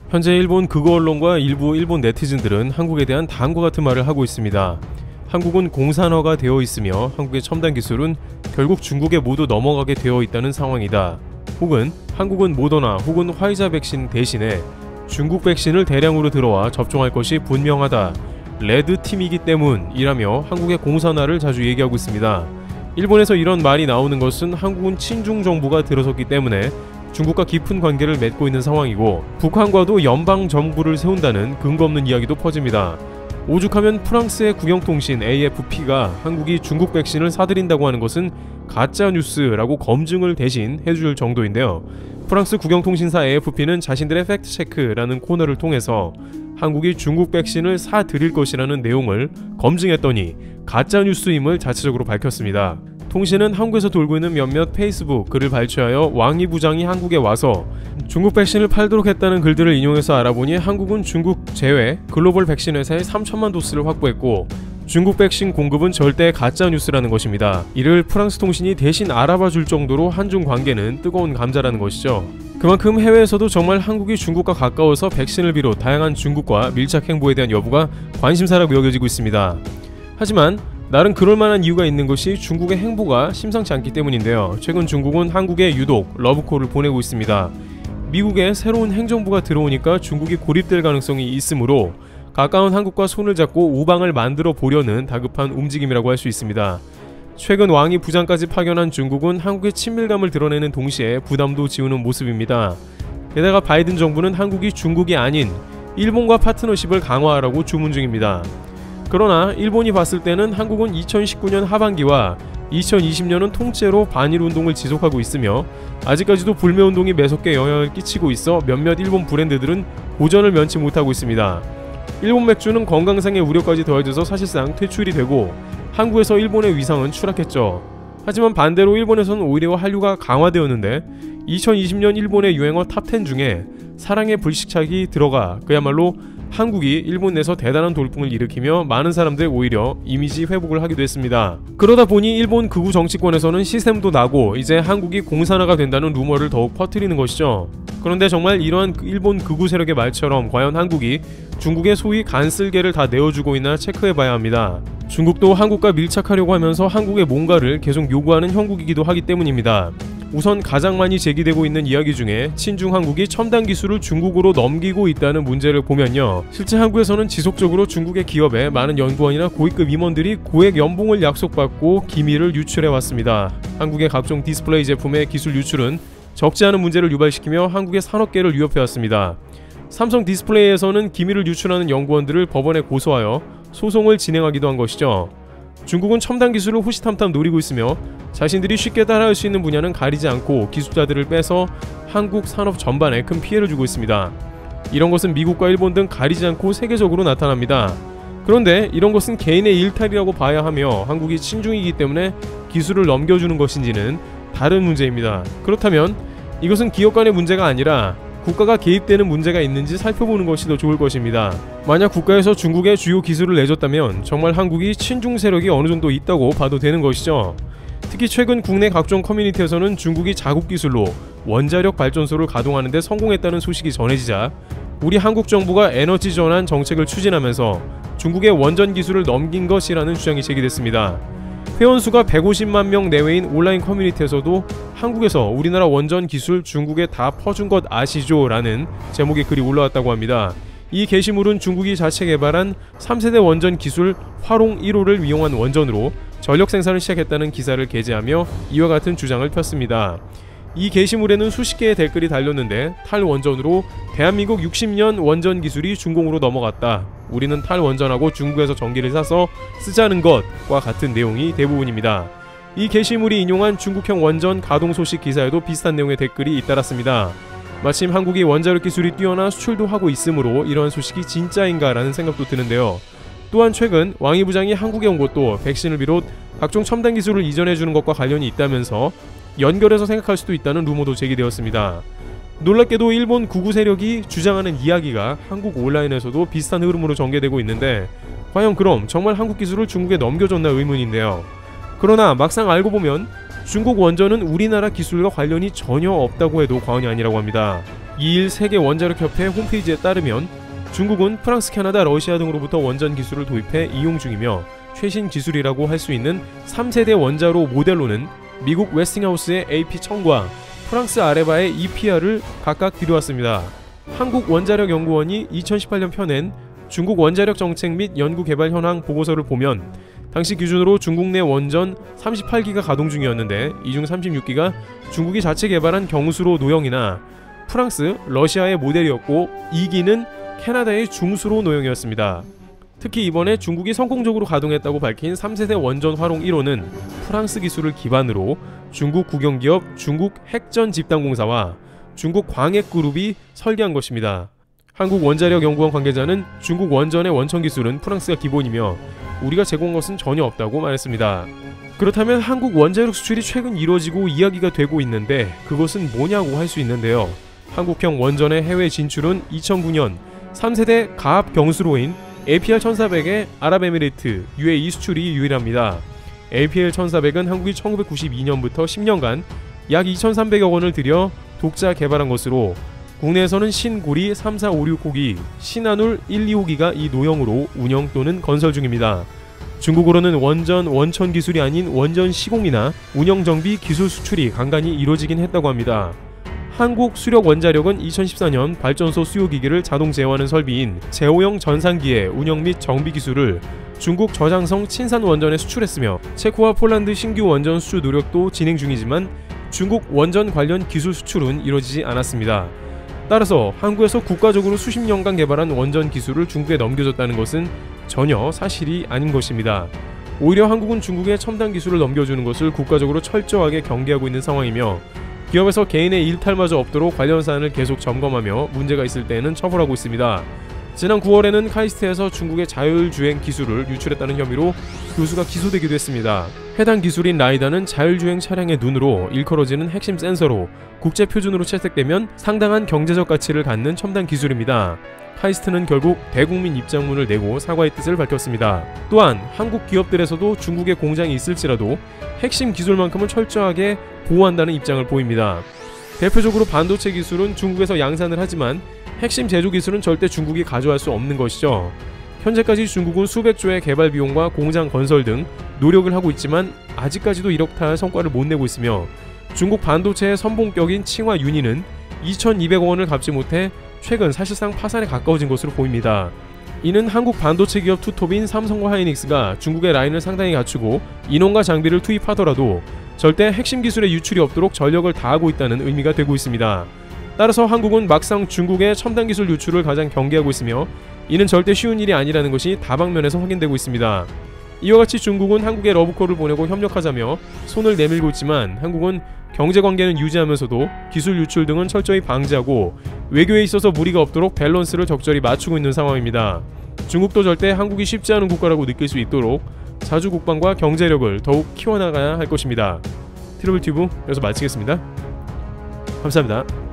현재 일본 극우 언론과 일부 일본 네티즌들은 한국에 대한 다음과 같은 말을 하고 있습니다. 한국은 공산화가 되어 있으며 한국의 첨단 기술은 결국 중국에 모두 넘어가게 되어 있다는 상황이다. 혹은 한국은 모더나 혹은 화이자 백신 대신에 중국 백신을 대량으로 들어와 접종할 것이 분명하다. 레드팀이기 때문이라며 한국의 공산화를 자주 얘기하고 있습니다. 일본에서 이런 말이 나오는 것은 한국은 친중 정부가 들어섰기 때문에 중국과 깊은 관계를 맺고 있는 상황이고, 북한과도 연방 정부를 세운다는 근거 없는 이야기도 퍼집니다. 오죽하면 프랑스의 국영통신 AFP가 한국이 중국 백신을 사들인다고 하는 것은 가짜뉴스라고 검증을 대신 해줄 정도인데요. 프랑스 국영통신사 AFP는 자신들의 팩트체크라는 코너를 통해서 한국이 중국 백신을 사들일 것이라는 내용을 검증했더니 가짜뉴스임을 자체적으로 밝혔습니다. 통신은 한국에서 돌고 있는 몇몇 페이스북 글을 발췌하여 왕이 부장이 한국에 와서 중국 백신을 팔도록 했다는 글들을 인용해서 알아보니 한국은 중국 제외 글로벌 백신 회사에 3천만 도스를 확보했고, 중국 백신 공급은 절대 가짜뉴스라는 것입니다. 이를 프랑스 통신이 대신 알아봐 줄 정도로 한중 관계는 뜨거운 감자라는 것이죠. 그만큼 해외에서도 정말 한국이 중국과 가까워서 백신을 비롯 다양한 중국과 밀착 행보에 대한 여부가 관심사라고 여겨지고 있습니다. 하지만 나름 그럴만한 이유가 있는 것이 중국의 행보가 심상치 않기 때문인데요. 최근 중국은 한국에 유독 러브콜을 보내고 있습니다. 미국에 새로운 행정부가 들어오니까 중국이 고립될 가능성이 있으므로 가까운 한국과 손을 잡고 우방을 만들어 보려는 다급한 움직임이라고 할 수 있습니다. 최근 왕이 부장까지 파견한 중국은 한국의 친밀감을 드러내는 동시에 부담도 지우는 모습입니다. 게다가 바이든 정부는 한국이 중국이 아닌 일본과 파트너십을 강화하라고 주문 중입니다. 그러나 일본이 봤을 때는 한국은 2019년 하반기와 2020년은 통째로 반일운동을 지속하고 있으며 아직까지도 불매운동이 매섭게 영향을 끼치고 있어 몇몇 일본 브랜드들은 고전을 면치 못하고 있습니다. 일본 맥주는 건강상의 우려까지 더해져서 사실상 퇴출이 되고 한국에서 일본의 위상은 추락했죠. 하지만 반대로 일본에서는 오히려 한류가 강화되었는데 2020년 일본의 유행어 탑10 중에 사랑의 불시착이 들어가 그야말로 한국이 일본 내에서 대단한 돌풍을 일으키며 많은 사람들 오히려 이미지 회복을 하기도 했습니다. 그러다 보니 일본 극우 정치권에서는 시샘도 나고 이제 한국이 공산화가 된다는 루머를 더욱 퍼뜨리는 것이죠. 그런데 정말 이러한 일본 극우 세력의 말처럼 과연 한국이 중국의 소위 간쓸개를 다 내어주고 있나 체크해봐야 합니다. 중국도 한국과 밀착하려고 하면서 한국의 뭔가를 계속 요구하는 형국이기도 하기 때문입니다. 우선 가장 많이 제기되고 있는 이야기 중에 친중 한국이 첨단 기술을 중국으로 넘기고 있다는 문제를 보면요, 실제 한국에서는 지속적으로 중국의 기업에 많은 연구원이나 고위급 임원들이 고액 연봉을 약속받고 기밀을 유출해왔습니다. 한국의 각종 디스플레이 제품의 기술 유출은 적지 않은 문제를 유발시키며 한국의 산업계를 위협해왔습니다. 삼성 디스플레이에서는 기밀을 유출하는 연구원들을 법원에 고소하여 소송을 진행하기도 한 것이죠. 중국은 첨단 기술을 호시탐탐 노리고 있으며 자신들이 쉽게 따라할 수 있는 분야는 가리지 않고 기술자들을 빼서 한국 산업 전반에 큰 피해를 주고 있습니다. 이런 것은 미국과 일본 등 가리지 않고 세계적으로 나타납니다. 그런데 이런 것은 개인의 일탈이라고 봐야 하며 한국이 친중이기 때문에 기술을 넘겨주는 것인지는 다른 문제입니다. 그렇다면 이것은 기업 간의 문제가 아니라 국가가 개입되는 문제가 있는지 살펴보는 것이 더 좋을 것입니다. 만약 국가에서 중국에 주요 기술을 내줬다면 정말 한국이 친중 세력이 어느 정도 있다고 봐도 되는 것이죠. 특히 최근 국내 각종 커뮤니티에서는 중국이 자국 기술로 원자력 발전소를 가동하는 데 성공했다는 소식이 전해지자 우리 한국 정부가 에너지 전환 정책을 추진하면서 중국의 원전 기술을 넘긴 것이라는 주장이 제기됐습니다. 회원수가 150만 명 내외인 온라인 커뮤니티에서도 한국에서 우리나라 원전 기술 중국에 다 퍼준 것 아시죠? 라는 제목의 글이 올라왔다고 합니다. 이 게시물은 중국이 자체 개발한 3세대 원전 기술 화롱 1호를 이용한 원전으로 전력 생산을 시작했다는 기사를 게재하며 이와 같은 주장을 폈습니다. 이 게시물에는 수십 개의 댓글이 달렸는데 탈원전으로 대한민국 60년 원전 기술이 중공으로 넘어갔다. 우리는 탈원전하고 중국에서 전기를 사서 쓰자는 것과 같은 내용이 대부분입니다. 이 게시물이 인용한 중국형 원전 가동 소식 기사에도 비슷한 내용의 댓글이 잇따랐습니다. 마침 한국이 원자력 기술이 뛰어나 수출도 하고 있으므로 이러한 소식이 진짜인가 라는 생각도 드는데요. 또한 최근 왕이 부장이 한국에 온 것도 백신을 비롯 각종 첨단 기술을 이전해주는 것과 관련이 있다면서 연결해서 생각할 수도 있다는 루머도 제기되었습니다. 놀랍게도 일본 극우 세력이 주장하는 이야기가 한국 온라인에서도 비슷한 흐름으로 전개되고 있는데 과연 그럼 정말 한국 기술을 중국에 넘겨줬나 의문인데요. 그러나 막상 알고 보면 중국 원전은 우리나라 기술과 관련이 전혀 없다고 해도 과언이 아니라고 합니다. 2일 세계원자력협회 홈페이지에 따르면 중국은 프랑스, 캐나다, 러시아 등으로부터 원전 기술을 도입해 이용 중이며 최신 기술이라고 할 수 있는 3세대 원자로 모델로는 미국 웨스팅하우스의 AP1000과 프랑스 아레바의 EPR을 각각 들여왔습니다. 한국원자력연구원이 2018년 펴낸 중국 원자력 정책 및 연구개발 현황 보고서를 보면 당시 기준으로 중국 내 원전 38기가 가동 중이었는데 이 중 36기가 중국이 자체 개발한 경수로 노형이나 프랑스, 러시아의 모델이었고 2기는 캐나다의 중수로 노형이었습니다. 특히 이번에 중국이 성공적으로 가동했다고 밝힌 3세대 원전 활용 1호는 프랑스 기술을 기반으로 중국 국영기업 중국 핵전집단공사와 중국 광핵그룹이 설계한 것입니다. 한국원자력연구원 관계자는 중국 원전의 원천 기술은 프랑스가 기본이며 우리가 제공한 것은 전혀 없다고 말했습니다. 그렇다면 한국 원자력 수출이 최근 이뤄지고 이야기가 되고 있는데 그것은 뭐냐고 할 수 있는데요. 한국형 원전의 해외 진출은 2009년 3세대 가압 경수로인 APR1400의 아랍에미리트, UAE 수출이 유일합니다. APR1400은 한국이 1992년부터 10년간 약 2,300억 원을 들여 독자 개발한 것으로 국내에서는 신고리 3456호기, 신한울 125기가 이 노형으로 운영 또는 건설 중입니다. 중국으로는 원전 원천 기술이 아닌 원전 시공이나 운영 정비 기술 수출이 간간히 이루어지긴 했다고 합니다. 한국수력원자력은 2014년 발전소 수요기기를 자동 제어하는 설비인 제호형 전산기의 운영 및 정비 기술을 중국 저장성 친산 원전에 수출했으며 체코와 폴란드 신규 원전 수출 노력도 진행 중이지만 중국 원전 관련 기술 수출은 이루어지지 않았습니다. 따라서 한국에서 국가적으로 수십 년간 개발한 원전 기술을 중국에 넘겨줬다는 것은 전혀 사실이 아닌 것입니다. 오히려 한국은 중국의 첨단 기술을 넘겨주는 것을 국가적으로 철저하게 경계하고 있는 상황이며 기업에서 개인의 일탈마저 없도록 관련 사안을 계속 점검하며 문제가 있을 때에는 처벌하고 있습니다. 지난 9월에는 카이스트에서 중국의 자율주행 기술을 유출했다는 혐의로 교수가 기소되기도 했습니다. 해당 기술인 라이다는 자율주행 차량의 눈으로 일컬어지는 핵심 센서로 국제 표준으로 채택되면 상당한 경제적 가치를 갖는 첨단 기술입니다. 카이스트는 결국 대국민 입장문을 내고 사과의 뜻을 밝혔습니다. 또한 한국 기업들에서도 중국에 공장이 있을지라도 핵심 기술만큼은 철저하게 보호한다는 입장을 보입니다. 대표적으로 반도체 기술은 중국에서 양산을 하지만 핵심 제조 기술은 절대 중국이 가져갈 수 없는 것이죠. 현재까지 중국은 수백 조의 개발 비용과 공장 건설 등 노력을 하고 있지만 아직까지도 이렇다 할 성과를 못 내고 있으며 중국 반도체의 선봉격인 칭화 유니는 2,200억 원을 갚지 못해 최근 사실상 파산에 가까워진 것으로 보입니다. 이는 한국 반도체 기업 투톱인 삼성과 하이닉스가 중국의 라인을 상당히 갖추고 인원과 장비를 투입하더라도 절대 핵심 기술의 유출이 없도록 전력을 다하고 있다는 의미가 되고 있습니다. 따라서 한국은 막상 중국의 첨단 기술 유출을 가장 경계하고 있으며 이는 절대 쉬운 일이 아니라는 것이 다방면에서 확인되고 있습니다. 이와 같이 중국은 한국에 러브콜을 보내고 협력하자며 손을 내밀고 있지만 한국은 경제관계는 유지하면서도 기술 유출 등은 철저히 방지하고 외교에 있어서 무리가 없도록 밸런스를 적절히 맞추고 있는 상황입니다. 중국도 절대 한국이 쉽지 않은 국가라고 느낄 수 있도록 자주 국방과 경제력을 더욱 키워나가야 할 것입니다. 트러블 튜브 여기서 마치겠습니다. 감사합니다.